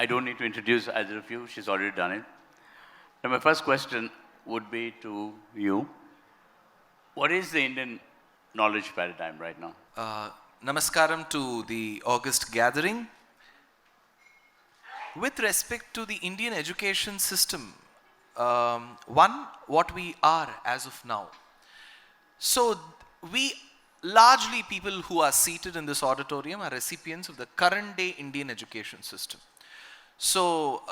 I don't need to introduce either of you. She's already done it. Now, my first question would be to you. What is the Indian knowledge paradigm right now? Namaskaram to the August gathering. With respect to the Indian education system, one, what we are as of now. So, we largely people who are seated in this auditorium are recipients of the current day Indian education system. So,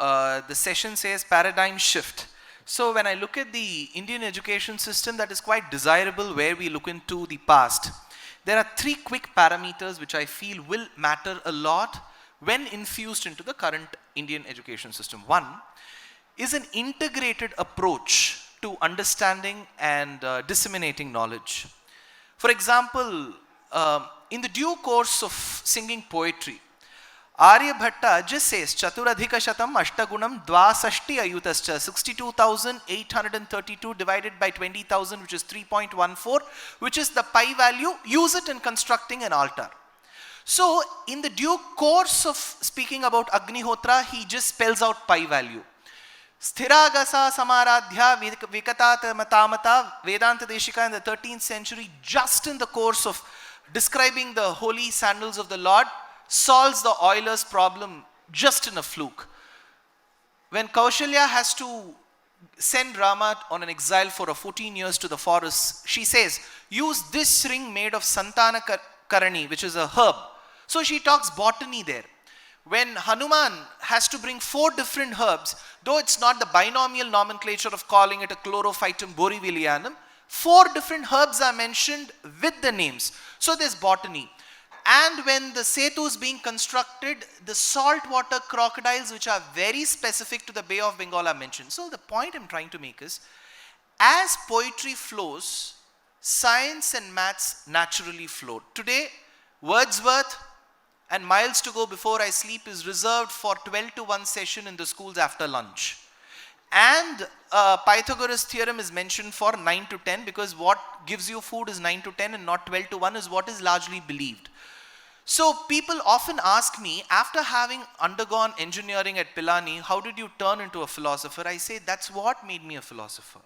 the session says paradigm shift. So, when I look at the Indian education system, that is quite desirable where we look into the past. There are three quick parameters which I feel will matter a lot when infused into the current Indian education system. One is an integrated approach to understanding and disseminating knowledge. For example, in the due course of singing poetry, Aryabhatta just says Chaturadhika Shatam Ashtagunam Dvasashti Ayutascha, 62,832 divided by 20,000, which is 3.14, which is the pi value. Use it in constructing an altar. So, in the due course of speaking about Agnihotra, he just spells out pi value. Sthiragasa Samaradhya Vikatata Matamata, Vedanta Deshika in the 13th century, just in the course of describing the holy sandals of the Lord, solves the Euler's problem just in a fluke. When Kaushalya has to send Rama on an exile for 14 years to the forest, she says, use this ring made of Santana Karani, which is a herb. So she talks botany there. When Hanuman has to bring 4 different herbs, though it's not the binomial nomenclature of calling it a chlorophytum borivilianum, 4 different herbs are mentioned with the names. So there's botany. And when the Setu is being constructed, the saltwater crocodiles, which are very specific to the Bay of Bengal, are mentioned. So the point I'm trying to make is, as poetry flows, science and maths naturally flow. Today, Wordsworth and Miles to Go Before I Sleep is reserved for 12 to 1 session in the schools after lunch. And Pythagoras theorem is mentioned for 9 to 10, because what gives you food is 9 to 10 and not 12 to 1 is what is largely believed. So people often ask me, after having undergone engineering at Pilani, how did you turn into a philosopher? I say that's what made me a philosopher.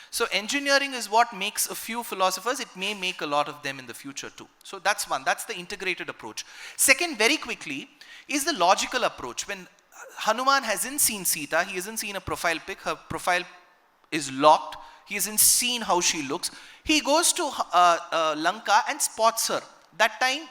So engineering is what makes a few philosophers. It may make a lot of them in the future too. So that's one. That's the integrated approach. Second, very quickly, is the logical approach. When Hanuman hasn't seen Sita, he hasn't seen a profile pic, her profile is locked, he hasn't seen how she looks. He goes to Lanka and spots her. That time,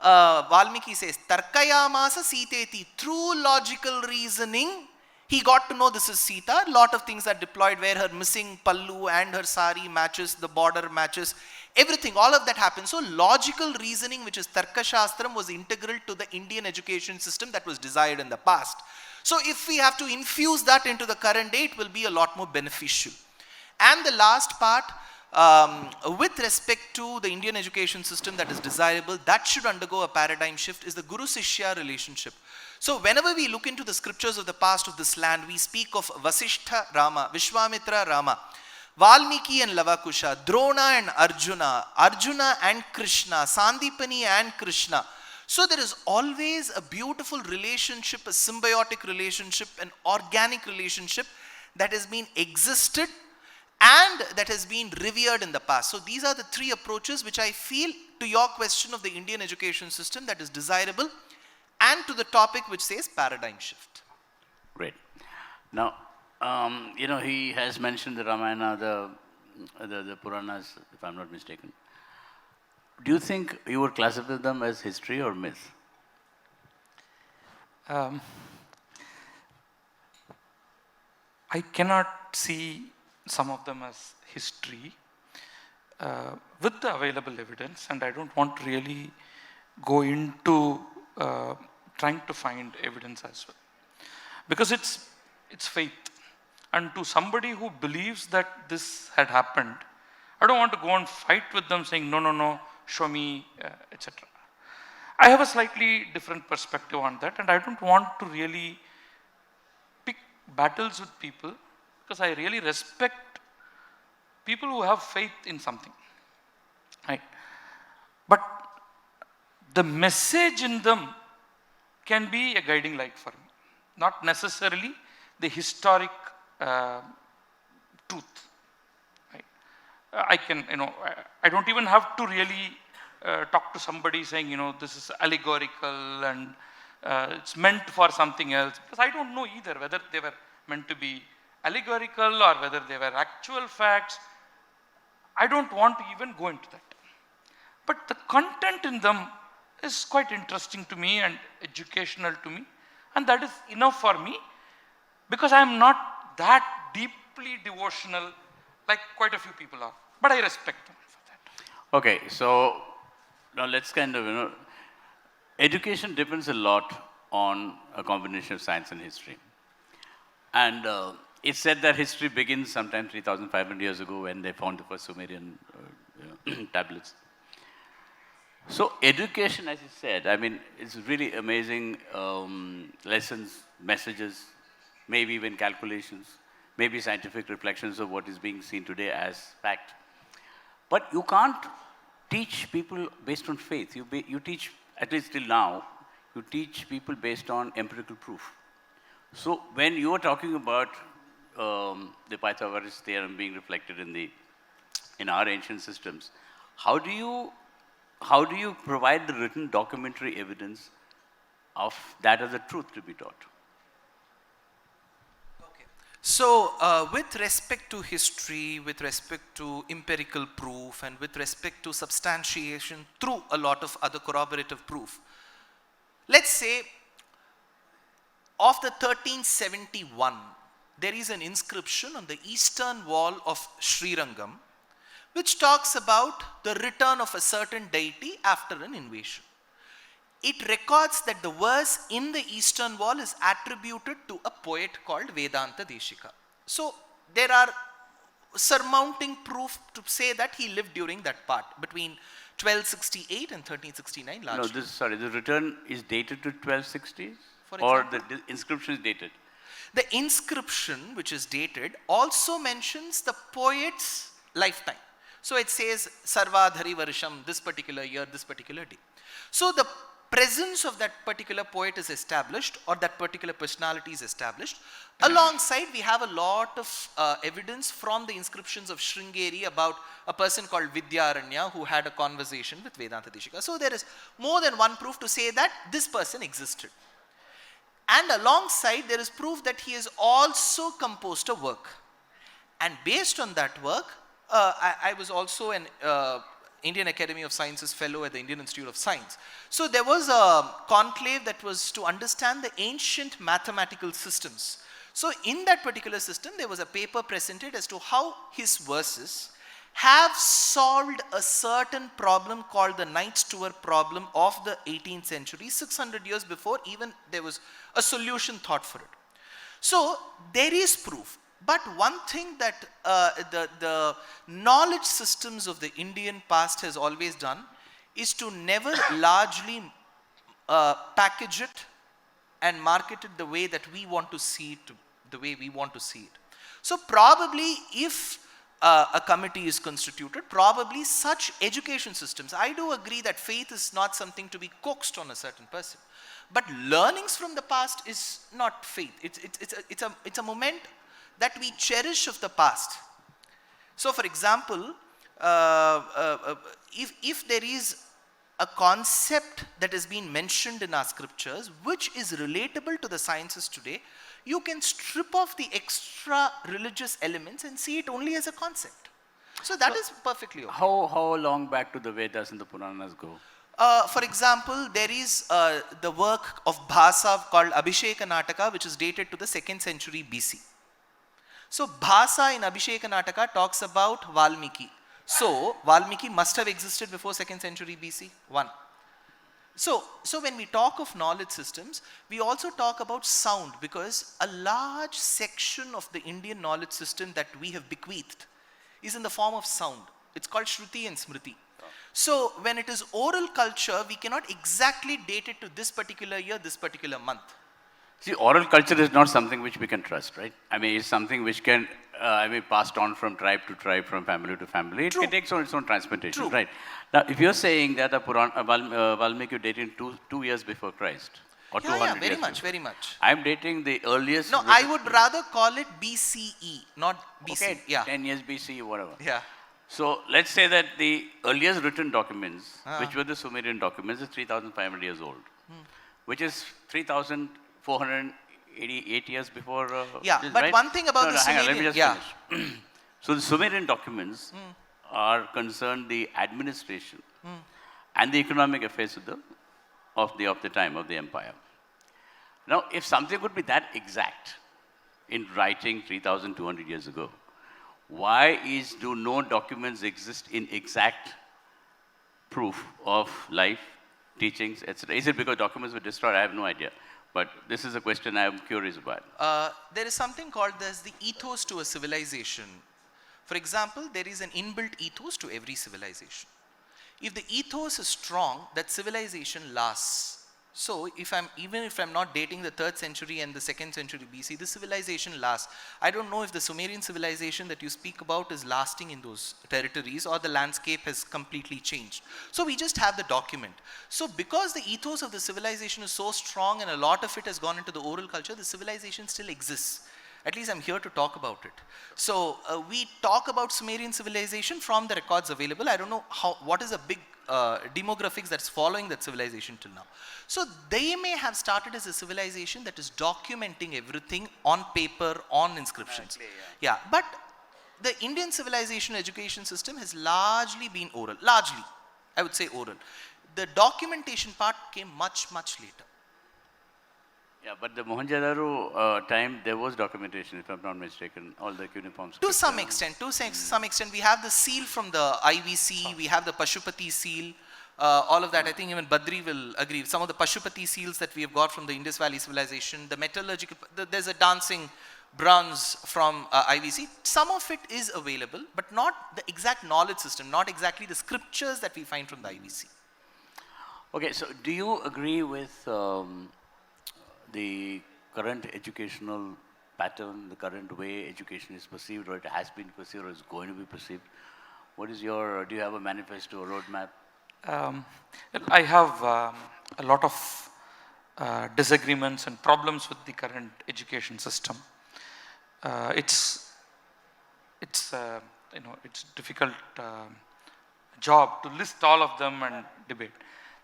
Valmiki says, Tarkayamasa Siteti. Through logical reasoning, he got to know this is Sita. A lot of things are deployed where her missing pallu and her sari matches, the border matches, everything, all of that happens. So logical reasoning, which is Tarka Shastram, was integral to the Indian education system that was desired in the past. So if we have to infuse that into the current day, it will be a lot more beneficial. And the last part, with respect to the Indian education system that is desirable, that should undergo a paradigm shift, is the Guru-Sishya relationship. So whenever we look into the scriptures of the past of this land, we speak of Vasishtha Rama, Vishwamitra Rama, Valmiki and Lavakusha, Drona and Arjuna, Arjuna and Krishna, Sandipani and Krishna. So there is always a beautiful relationship, a symbiotic relationship, an organic relationship that has been existed and that has been revered in the past. So these are the 3 approaches which I feel, to your question of the Indian education system, that is desirable, and to the topic which says paradigm shift. Great. Now, he has mentioned the Ramayana, the Puranas, if I'm not mistaken. Do you think you would classify them as history or myth? I cannot see some of them as history with the available evidence, and I don't want to really go into trying to find evidence as well, because it's faith, and to somebody who believes that this had happened, I don't want to go and fight with them saying no, show me, etc. I have a slightly different perspective on that, and I don't want to really pick battles with people, because I really respect people who have faith in something, right? But the message in them can be a guiding light for me. not necessarily the historic truth. Right? I can, I don't even have to really talk to somebody saying, this is allegorical and it's meant for something else, because I don't know either whether they were meant to be allegorical or whether they were actual facts. I don't want to even go into that. But the content in them is quite interesting to me and educational to me, and that is enough for me, because I am not that deeply devotional like quite a few people are, but I respect them for that. Okay, so now let's kind of, education depends a lot on a combination of science and history. And it's said that history begins sometime 3,500 years ago when they found the first Sumerian tablets. So education, as you said, I mean, it's really amazing lessons, messages, maybe even calculations, maybe scientific reflections of what is being seen today as fact. But you can't teach people based on faith. You teach, at least till now, you teach people based on empirical proof. So when you are talking about the Pythagoras theorem being reflected in our ancient systems, how do you provide the written documentary evidence of that as a truth to be taught? Okay. So with respect to history, with respect to empirical proof, and with respect to substantiation through a lot of other corroborative proof, let's say of the 1371, there is an inscription on the eastern wall of Srirangam which talks about the return of a certain deity after an invasion. It records that the verse in the eastern wall is attributed to a poet called Vedanta Deshika. So there are surmounting proof to say that he lived during that part between 1268 and 1369 largely. No, the return is dated to 1260s? For or example? the inscription is dated? The inscription, which is dated, also mentions the poet's lifetime. So it says Sarvadhari Varisham, this particular year, this particular day. So the presence of that particular poet is established, or that particular personality is established. Alongside, we have a lot of evidence from the inscriptions of Sringeri about a person called Vidyaranya who had a conversation with Vedanta Deshika. So there is more than one proof to say that this person existed. And alongside, there is proof that he has also composed a work. And based on that work, I was also an Indian Academy of Sciences fellow at the Indian Institute of Science. So there was a conclave that was to understand the ancient mathematical systems. So in that particular system, there was a paper presented as to how his verses have solved a certain problem called the Knight's Tour problem of the 18th century, 600 years before even there was a solution thought for it. So there is proof. But one thing that the knowledge systems of the Indian past has always done is to never largely package it and market it the way that we want to see it, the way we want to see it. So probably if a committee is constituted, probably such education systems, I do agree that faith is not something to be coaxed on a certain person. But learnings from the past is not faith. It's a moment that we cherish of the past. So for example, if there is a concept that has been mentioned in our scriptures which is relatable to the sciences today, you can strip off the extra religious elements and see it only as a concept. So that is perfectly okay. How long back do the Vedas and the Puranas go? For example, there is the work of Bhasa called Abhisheka Nataka, which is dated to the 2nd century BC. So Bhasa in Abhisheka Nataka talks about Valmiki. So Valmiki must have existed before 2nd century BC, 1. So when we talk of knowledge systems, we also talk about sound, because a large section of the Indian knowledge system that we have bequeathed is in the form of sound. It's called Shruti and Smriti. So when it is oral culture, we cannot exactly date it to this particular year, this particular month. See, oral culture is not something which we can trust, right? I mean, it's something which can, passed on from tribe to tribe, from family to family. It takes on its own transmutation, right? Now, if you're saying that Valmiki dated two years before Christ, or Yeah, 200 yeah, very years much, before. very much. I'm dating the earliest. No, I would rather call it BCE, not BC. Okay, Yeah. 10 years BC, whatever. Yeah. So let's say that the earliest written documents, Ah. which were the Sumerian documents, is 3,500 years old, which is 3,488 years before. Yeah, this, but right? one thing about No, the no, hang on, let me Sumerian, just finish. So the Sumerian documents are concerned the administration and the economic affairs of the time of the empire. Now, if something could be that exact in writing 3,200 years ago, why do no documents exist in exact proof of life, teachings, etc.? Is it because documents were destroyed? I have no idea. But this is a question I am curious about. there is something called as the ethos to a civilization. For example, there is an inbuilt ethos to every civilization. If the ethos is strong, that civilization lasts. So even if I'm not dating the 3rd century and the 2nd century BC, the civilization lasts. I don't know if the Sumerian civilization that you speak about is lasting in those territories or the landscape has completely changed. So we just have the document. So because the ethos of the civilization is so strong and a lot of it has gone into the oral culture, the civilization still exists. At least I'm here to talk about it. So we talk about Sumerian civilization from the records available. I don't know what is a big demographics that's following that civilization till now. So they may have started as a civilization that is documenting everything on paper, on inscriptions. Yeah, but the Indian civilization education system has largely been oral. Largely, I would say oral. The documentation part came much, much later. Yeah, but the Mohenjo-daro time, there was documentation, if I'm not mistaken, all the cuneiform To scripts. some extent, we have the seal from the IVC, we have the Pashupati seal, all of that. I think even Badri will agree. Some of the Pashupati seals that we have got from the Indus Valley civilization, the metallurgical, there's a dancing bronze from IVC. Some of it is available, but not the exact knowledge system, not exactly the scriptures that we find from the IVC. Okay, so do you agree with the current educational pattern, the current way education is perceived, or it has been perceived, or is going to be perceived? What is your, do you have a manifesto, a roadmap? I have a lot of disagreements and problems with the current education system. It's difficult job to list all of them and debate.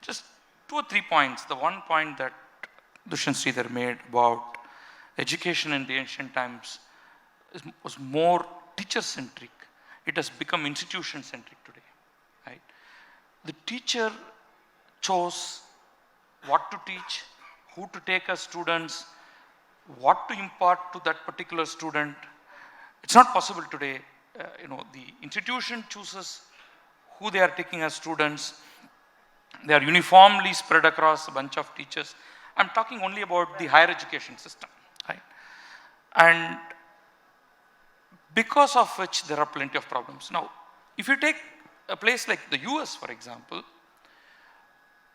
Just 2 or 3 points. The one point that Dushyanth Sridhar made about education in the ancient times was more teacher-centric. It has become institution-centric today. Right? The teacher chose what to teach, who to take as students, what to impart to that particular student. It's not possible today. The institution chooses who they are taking as students. They are uniformly spread across a bunch of teachers. I'm talking only about the higher education system, right? And because of which there are plenty of problems. Now, if you take a place like the US, for example,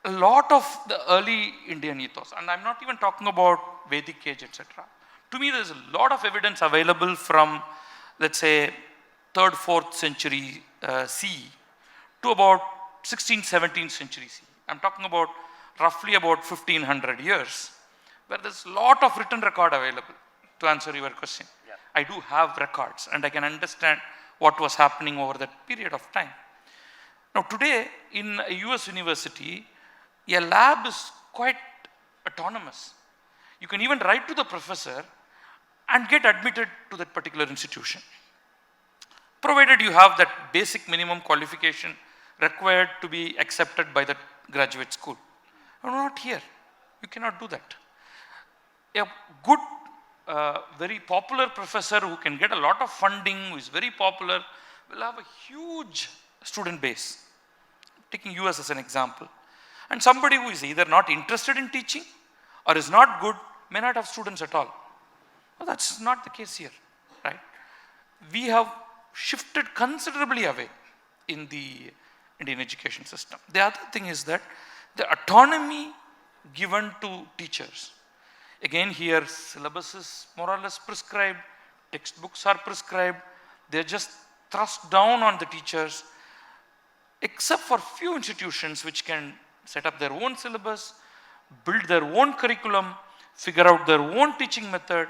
a lot of the early Indian ethos, and I'm not even talking about Vedic age, etc. To me, there's a lot of evidence available from, let's say, 3rd, 4th century CE to about 16th, 17th century CE. I'm talking about roughly about 1500 years, where there's a lot of written record available to answer your question. Yeah. I do have records and I can understand what was happening over that period of time. Now today in a US university, a lab is quite autonomous. You can even write to the professor and get admitted to that particular institution, provided you have that basic minimum qualification required to be accepted by the graduate school. No, not here. You cannot do that. A good, very popular professor who can get a lot of funding, who is very popular, will have a huge student base. Taking US as an example. And somebody who is either not interested in teaching or is not good may not have students at all. Well, that's not the case here, right? We have shifted considerably away in the Indian education system. The other thing is that the autonomy given to teachers. Again, here syllabus is more or less prescribed, textbooks are prescribed, they're just thrust down on the teachers, except for few institutions which can set up their own syllabus, build their own curriculum, figure out their own teaching method,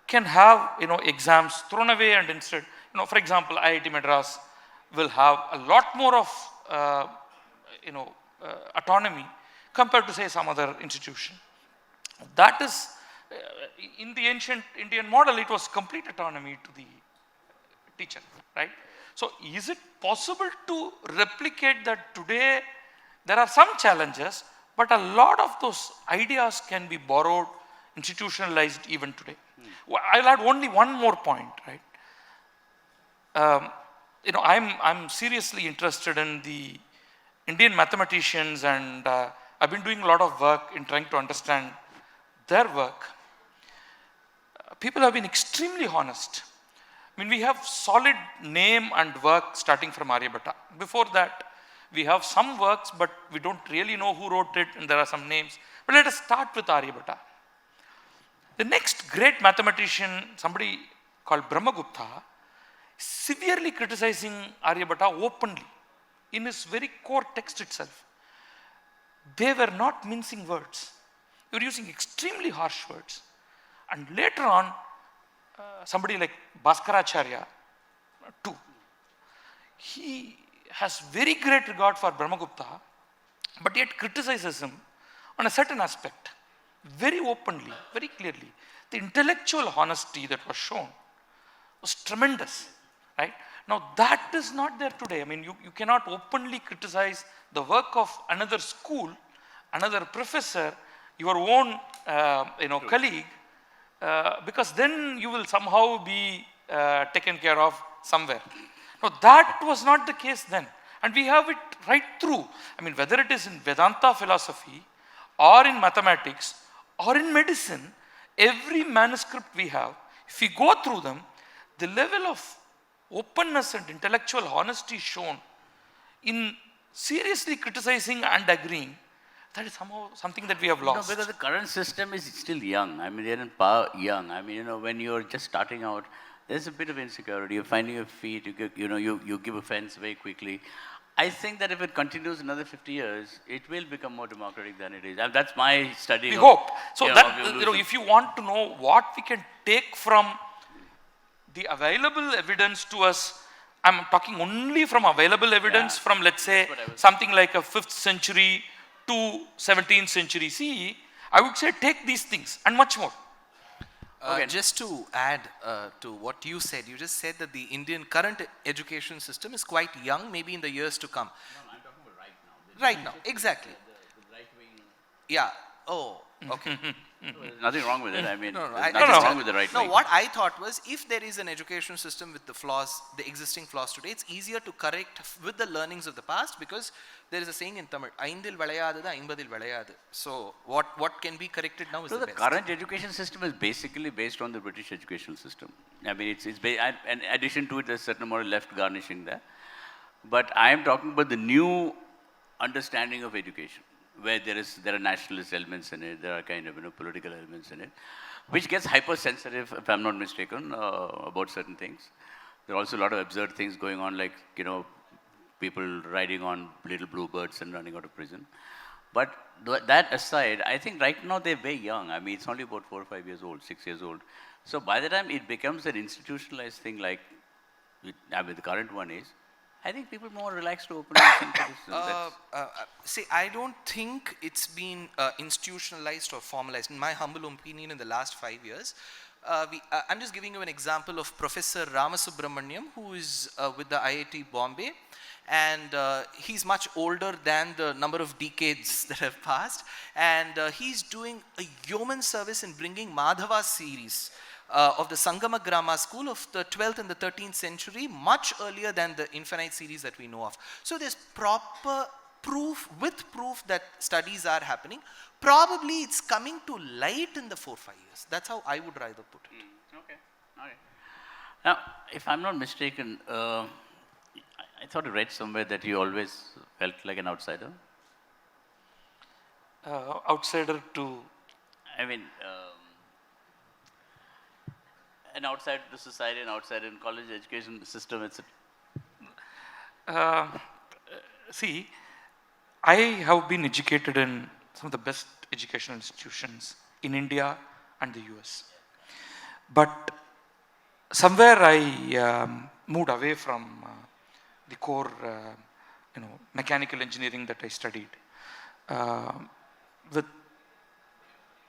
can have exams thrown away, and instead, for example, IIT Madras will have a lot more of autonomy compared to say some other institution. That is, in the ancient Indian model, it was complete autonomy to the teacher, right? So is it possible to replicate that today? There are some challenges, but a lot of those ideas can be borrowed, institutionalized even today. I'll add only one more point, right? I'm seriously interested in the Indian mathematicians, and I've been doing a lot of work in trying to understand their work. People have been extremely honest. I mean, we have solid name and work starting from Aryabhatta. Before that, we have some works, but we don't really know who wrote it, and there are some names. But let us start with Aryabhatta. The next great mathematician, somebody called Brahmagupta, severely criticizing Aryabhatta openly in his very core text itself. They were not mincing words. They were using extremely harsh words. And later on, somebody like Bhaskaracharya, too, he has very great regard for Brahmagupta, but yet criticizes him on a certain aspect, very openly, very clearly. The intellectual honesty that was shown was tremendous, right? Now that is not there today. I mean, you cannot openly criticize the work of another school, another professor, your own colleague, because then you will somehow be taken care of somewhere. No, that was not the case then. And we have it right through. I mean, whether it is in Vedanta philosophy or in mathematics or in medicine, every manuscript we have, if we go through them, the level of openness and intellectual honesty shown in seriously criticizing and agreeing, that is somehow something that we have lost. Because the current system is still young. I mean, they're in power young. I mean, when you're just starting out, there's a bit of insecurity. You're finding your feet. You give offense very quickly. I think that if it continues another 50 years, it will become more democratic than it is. And that's my study. We hope. So if you want to know what we can take from the available evidence to us, I'm talking only from available evidence from, let's say, something like a 5th century to 17th century CE, I would say take these things and much more. Just to add to what you said, you just said that the Indian current education system is quite young, maybe in the years to come. No, I'm talking about right now. Right now, exactly. The right wing. Yeah. Oh, okay. There's nothing wrong with it. I mean, No, there's nothing wrong with the right No, wing. what I thought was, if there is an education system with the flaws, the existing flaws today, it's easier to correct with the learnings of the past, because there is a saying in Tamil, "Aindil valayadhu, aimbadil valayadhu." So what can be corrected now is So the the best. current education system is basically based on the British educational system. I mean, in addition to it, there's certain amount of left garnishing there. But I am talking about the new understanding of education, where there are nationalist elements in it, there are kind of political elements in it, which gets hypersensitive, if I'm not mistaken, about certain things. There are also a lot of absurd things going on, like people riding on little bluebirds and running out of prison. But that aside, I think right now they're very young. I mean, it's only about 4 or 5 years old, 6 years old. So by the time it becomes an institutionalized thing, like the current one is, I think people are more relaxed to open up into this. See, I don't think it's been institutionalized or formalized. In my humble opinion, in the last 5 years, I'm just giving you an example of Professor Ramasubramaniam, who is with the IIT Bombay, and he's much older than the number of decades that have passed, and he's doing a yeoman service in bringing Madhava series of the Sangama Grammar School of the 12th and the 13th century, much earlier than the Infinite series that we know of. So there's proper proof that studies are happening. Probably it's coming to light in the 4-5 years. That's how I would rather put it. Okay. All right. Now, if I'm not mistaken, I thought I read somewhere that you always felt like an outsider. Outsider to? I mean, an outsider to society, an outsider in college education system, etc. See, I have been educated in some of the best educational institutions in India and the US. But somewhere I moved away from the core, mechanical engineering that I studied. With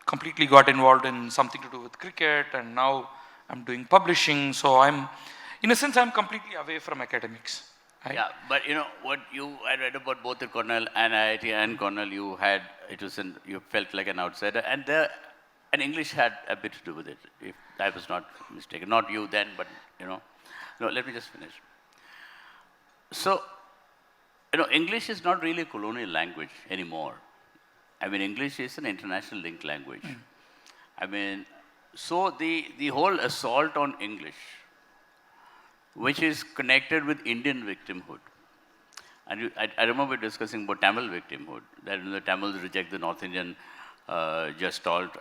completely got involved in something to do with cricket, and now I'm doing publishing. So in a sense, I'm completely away from academics. Right? Yeah, but I read about both the Cornell and IIT and Cornell, you felt like an outsider, and English had a bit to do with it, if I was not mistaken. Not you then, but no, let me just finish. So, English is not really a colonial language anymore. I mean, English is an international linked language. I mean, so the whole assault on English, which is connected with Indian victimhood. And I remember discussing about Tamil victimhood, that the Tamils reject the North Indian gestalt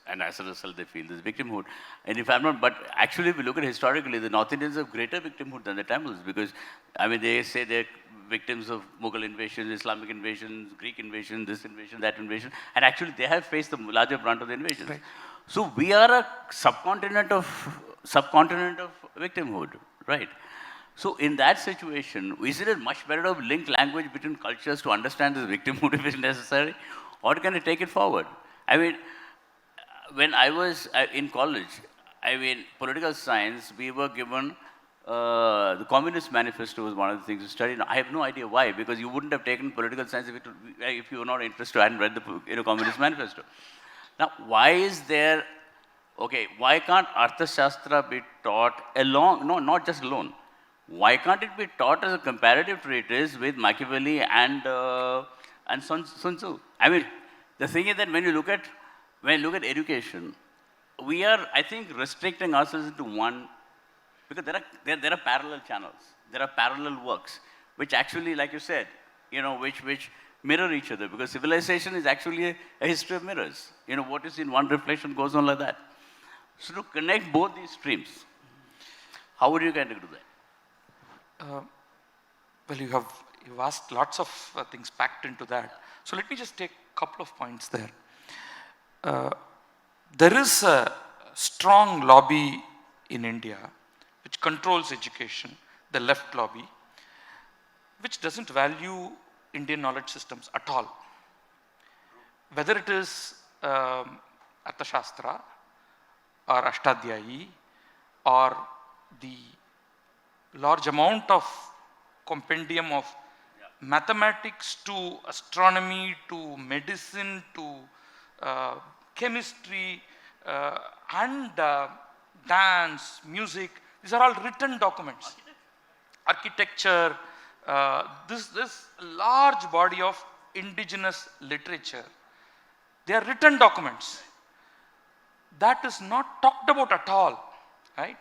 and as a result they feel this victimhood. And if I'm not, but actually if we look at historically, the North Indians have greater victimhood than the Tamils, because, I mean, they say they're victims of Mughal invasions, Islamic invasions, Greek invasion, this invasion, that invasion, and actually they have faced the larger brunt of the invasions. Right. So we are a subcontinent of victimhood, right? So in that situation, isn't it much better to link language between cultures to understand this victimhood if it's necessary? Or can it take it forward? I mean, when I was in college, political science, we were given the Communist Manifesto was one of the things to study. Now, I have no idea why, because you wouldn't have taken political science if you were not interested and read the Communist Manifesto. Now, why can't Arthashastra be taught along, no, not just alone. Why can't it be taught as a comparative treatise with Machiavelli and Sun Tzu? I mean, the thing is that when you look at education, we are, I think, restricting ourselves into one, because there are parallel channels, there are parallel works, which actually, like you said, which mirror each other, because civilization is actually a history of mirrors. What is in one reflection goes on like that. So to connect both these streams, how would you kind of do that? Well, you've asked lots of things packed into that. So let me just take a couple of points there. There is a strong lobby in India which controls education, the left lobby, which doesn't value Indian knowledge systems at all. Whether it is Arthashastra or Ashtadhyayi or the large amount of compendium of mathematics to astronomy to medicine to chemistry and dance, music, these are all written documents. Architecture, this large body of indigenous literature, they are written documents. That is not talked about at all, right?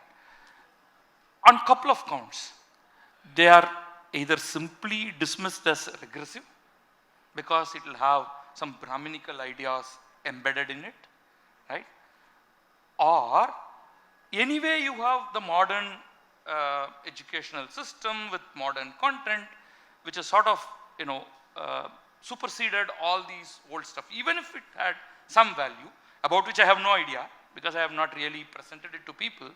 On couple of counts. They are either simply dismissed as regressive because it will have some Brahminical ideas embedded in it, right? Or anyway you have the modern educational system with modern content, which is sort of, superseded all these old stuff, even if it had some value, about which I have no idea, because I have not really presented it to people.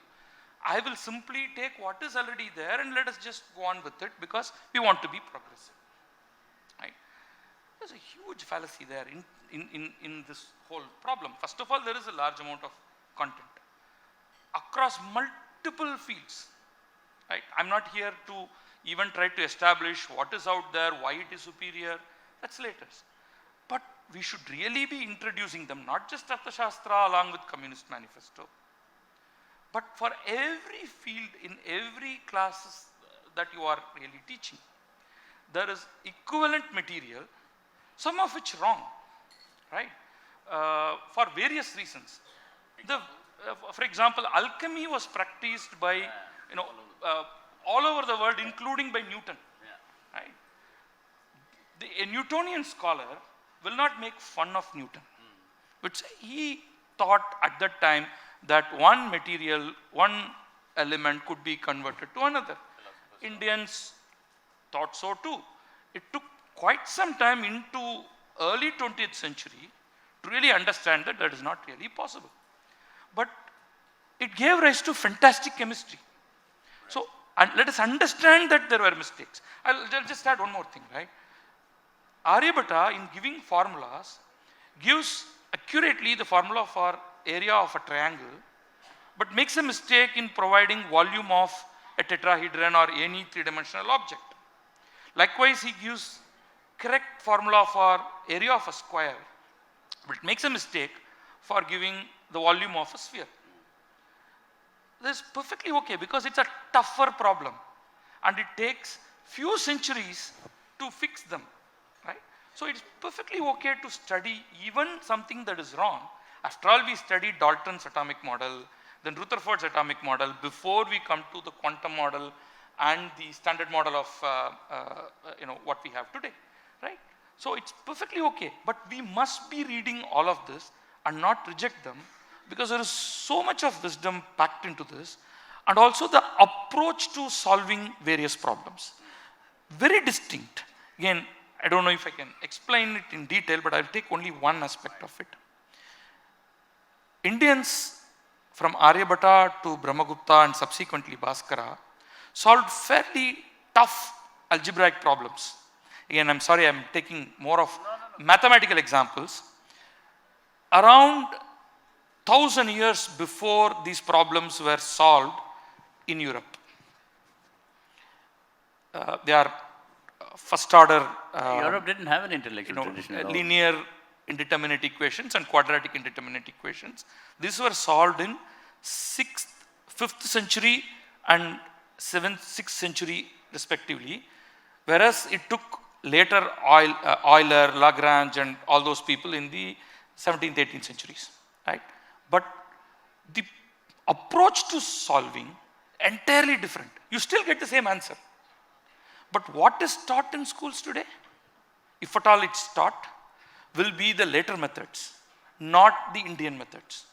I will simply take what is already there and let us just go on with it, because we want to be progressive, right? There's a huge fallacy there in this whole problem. First of all, there is a large amount of content across multiple fields, right? I'm not here to even try to establish what is out there, why it is superior, that's later. But we should really be introducing them, not just Arthashastra along with Communist Manifesto, but for every field in every classes that you are really teaching. There is equivalent material, some of which wrong, right? For various reasons. For example, alchemy was practiced by, all over the world, including by Newton, right? A Newtonian scholar will not make fun of Newton, which he thought at that time that one material, one element could be converted to another. Indians thought so too. It took quite some time into early 20th century to really understand that that is not really possible. But it gave rise to fantastic chemistry. So and let us understand that there were mistakes. I'll just add one more thing, right? Aryabhatta, in giving formulas, gives accurately the formula for area of a triangle, but makes a mistake in providing volume of a tetrahedron or any three-dimensional object. Likewise, he gives correct formula for area of a square, but makes a mistake for giving the volume of a sphere. This is perfectly okay because it's a tougher problem and it takes few centuries to fix them, right? So it's perfectly okay to study even something that is wrong. After all, we studied Dalton's atomic model, then Rutherford's atomic model before we come to the quantum model and the standard model of what we have today, right? So it's perfectly okay, but we must be reading all of this and not reject them, because there is so much of wisdom packed into this, and also the approach to solving various problems. Very distinct. Again, I don't know if I can explain it in detail, but I'll take only one aspect of it. Indians from Aryabhatta to Brahmagupta and subsequently Bhaskara solved fairly tough algebraic problems. Again, I'm sorry, I'm taking more of mathematical examples. Around 1,000 years before these problems were solved in Europe. They are first order Europe didn't have an intellectual tradition at all. linear indeterminate equations and quadratic indeterminate equations. These were solved in 6th, 5th century and 7th, 6th century respectively, whereas it took later Euler, Lagrange and all those people in the 17th, 18th centuries, right? But the approach to solving entirely different. You still get the same answer. But what is taught in schools today, if at all it's taught, will be the later methods, not the Indian methods.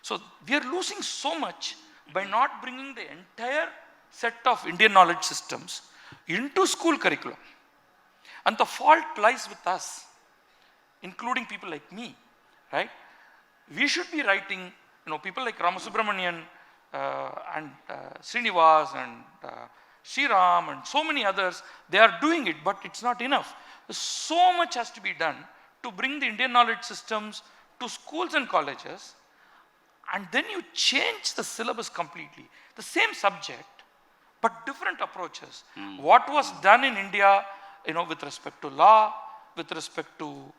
So we are losing so much by not bringing the entire set of Indian knowledge systems into school curriculum. And the fault lies with us, including people like me, right? We should be writing, people like Ramasubramanian and Srinivas and Sriram and so many others, they are doing it, but it's not enough. So much has to be done to bring the Indian knowledge systems to schools and colleges, and then you change the syllabus completely. The same subject, but different approaches. What was done in India, with respect to law, with respect to,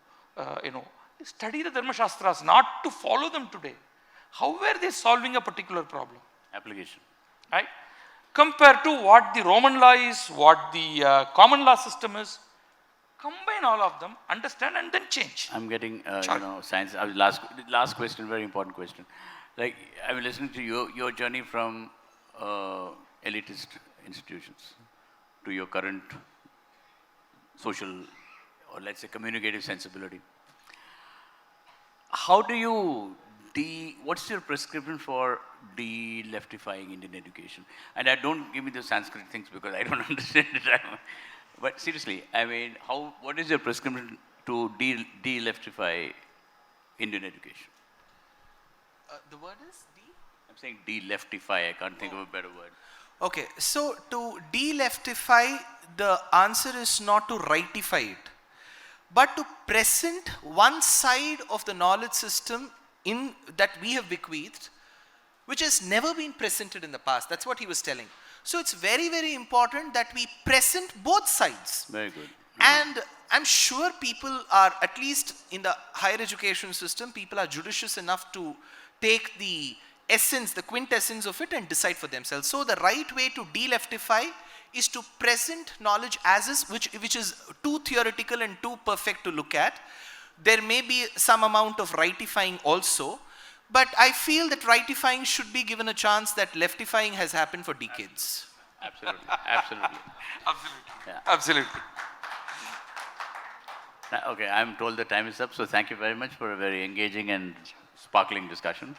study the Dharma Shastras, not to follow them today. How were they solving a particular problem? Application. Right? Compared to what the Roman law is, what the common law system is, combine all of them, understand and then change. I'm getting, science. Last question, very important question. Like, I'm listening to your journey from elitist institutions to your current social, or let's say communicative sensibility. How do you what's your prescription for de-leftifying Indian education? And don't give me the Sanskrit things because I don't understand it. But seriously, I mean, what is your prescription to de-leftify Indian education? The word is I'm saying de-leftify, I can't think of a better word. Okay, so to de-leftify, the answer is not to rightify it, but to present one side of the knowledge system that we have bequeathed, which has never been presented in the past. That's what he was telling. So it's very, very important that we present both sides. Very good. And I'm sure people are, at least in the higher education system, people are judicious enough to take the essence, the quintessence of it and decide for themselves. So the right way to de-leftify is to present knowledge as is, which is too theoretical and too perfect to look at. There may be some amount of rightifying also, but I feel that rightifying should be given a chance that leftifying has happened for decades. Absolutely. Absolutely. Absolutely. Yeah. Absolutely. Okay, I'm told the time is up, so thank you very much for a very engaging and sparkling discussion.